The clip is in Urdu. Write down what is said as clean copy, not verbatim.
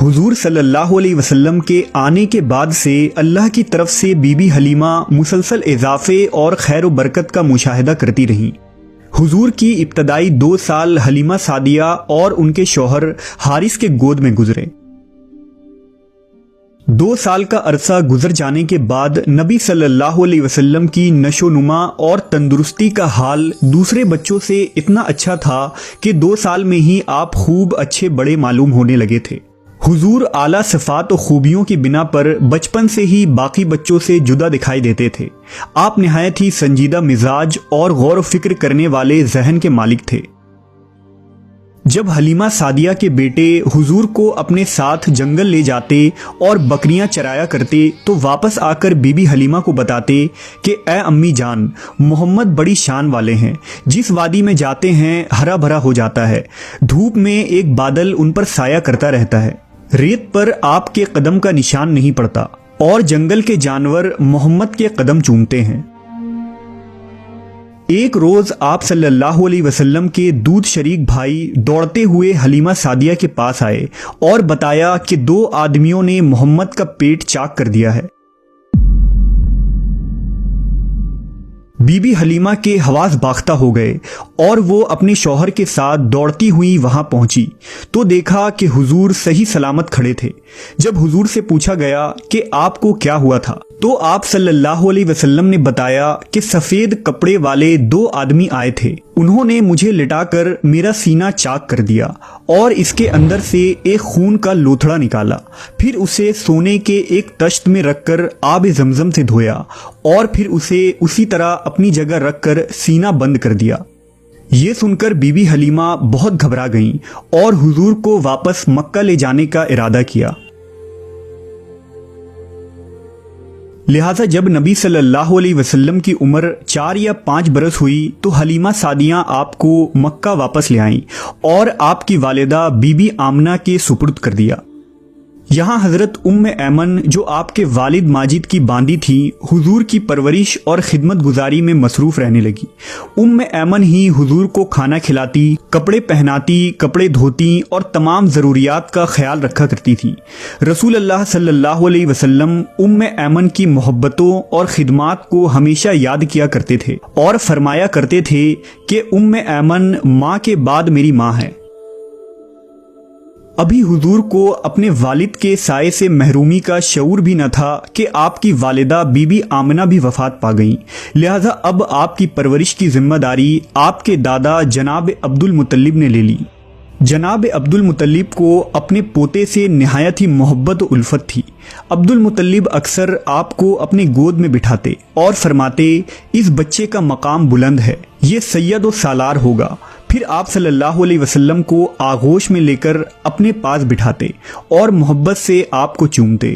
حضور صلی اللہ علیہ وسلم کے آنے کے بعد سے اللہ کی طرف سے بی بی حلیمہ مسلسل اضافے اور خیر و برکت کا مشاہدہ کرتی رہیں۔ حضور کی ابتدائی 2 سال حلیمہ سعدیہ اور ان کے شوہر حارث کے گود میں گزرے۔ 2 سال کا عرصہ گزر جانے کے بعد نبی صلی اللہ علیہ وسلم کی نشو و نما اور تندرستی کا حال دوسرے بچوں سے اتنا اچھا تھا کہ 2 سال میں ہی آپ خوب اچھے بڑے معلوم ہونے لگے تھے۔ حضور اعلیٰ صفات و خوبیوں کی بنا پر بچپن سے ہی باقی بچوں سے جدا دکھائی دیتے تھے۔ آپ نہایت ہی سنجیدہ مزاج اور غور و فکر کرنے والے ذہن کے مالک تھے۔ جب حلیمہ سعدیہ کے بیٹے حضور کو اپنے ساتھ جنگل لے جاتے اور بکریاں چرایا کرتے تو واپس آ کر بی بی حلیمہ کو بتاتے کہ اے امی جان، محمد بڑی شان والے ہیں، جس وادی میں جاتے ہیں ہرا بھرا ہو جاتا ہے، دھوپ میں ایک بادل ان پر سایہ کرتا رہتا ہے، ریت پر آپ کے قدم کا نشان نہیں پڑتا، اور جنگل کے جانور محمد کے قدم چومتے ہیں۔ ایک روز آپ صلی اللہ علیہ وسلم کے دودھ شریک بھائی دوڑتے ہوئے حلیمہ سعدیہ کے پاس آئے اور بتایا کہ 2 آدمیوں نے محمد کا پیٹ چاک کر دیا ہے۔ بی بی حلیمہ کے حواس باختہ ہو گئے اور وہ اپنے شوہر کے ساتھ دوڑتی ہوئی وہاں پہنچی تو دیکھا کہ حضور صحیح سلامت کھڑے تھے۔ جب حضور سے پوچھا گیا کہ آپ کو کیا ہوا تھا تو آپ صلی اللہ علیہ وسلم نے بتایا کہ سفید کپڑے والے 2 آدمی آئے تھے، انہوں نے مجھے لٹا کر میرا سینہ چاک کر دیا اور اس کے اندر سے ایک خون کا لوتھڑا نکالا، پھر اسے سونے کے ایک تشت میں رکھ کر آب زمزم سے دھویا اور پھر اسے اسی طرح اپنی جگہ رکھ کر سینہ بند کر دیا۔ یہ سن کر بی بی حلیمہ بہت گھبرا گئیں اور حضور کو واپس مکہ لے جانے کا ارادہ کیا۔ لہٰذا جب نبی صلی اللہ علیہ وسلم کی عمر 4 یا 5 برس ہوئی تو حلیمہ سعدیہ آپ کو مکہ واپس لے آئیں اور آپ کی والدہ بی بی آمنہ کے سپرد کر دیا۔ یہاں حضرت ایمن جو آپ کے والد ماجد کی باندی تھی، حضور کی پرورش اور خدمت گزاری میں مصروف رہنے لگی۔ ایمن ہی حضور کو کھانا کھلاتی، کپڑے پہناتی، کپڑے دھوتی اور تمام ضروریات کا خیال رکھا کرتی تھی۔ رسول اللہ صلی اللہ علیہ وسلم ایمن کی محبتوں اور خدمات کو ہمیشہ یاد کیا کرتے تھے اور فرمایا کرتے تھے کہ ایمن ماں کے بعد میری ماں ہے۔ ابھی حضور کو اپنے والد کے سائے سے محرومی کا شعور بھی نہ تھا کہ آپ کی والدہ بی بی آمنہ بھی وفات پا گئیں، لہذا اب آپ کی پرورش کی ذمہ داری آپ کے دادا جناب عبد المطلب نے لے لی۔ جناب عبد المطلب کو اپنے پوتے سے نہایت ہی محبت و الفت تھی۔ عبد المطلب اکثر آپ کو اپنے گود میں بٹھاتے اور فرماتے، اس بچے کا مقام بلند ہے، یہ سید و سالار ہوگا۔ پھر آپ صلی اللہ علیہ وسلم کو آغوش میں لے کر اپنے پاس بٹھاتے اور محبت سے آپ کو چومتے۔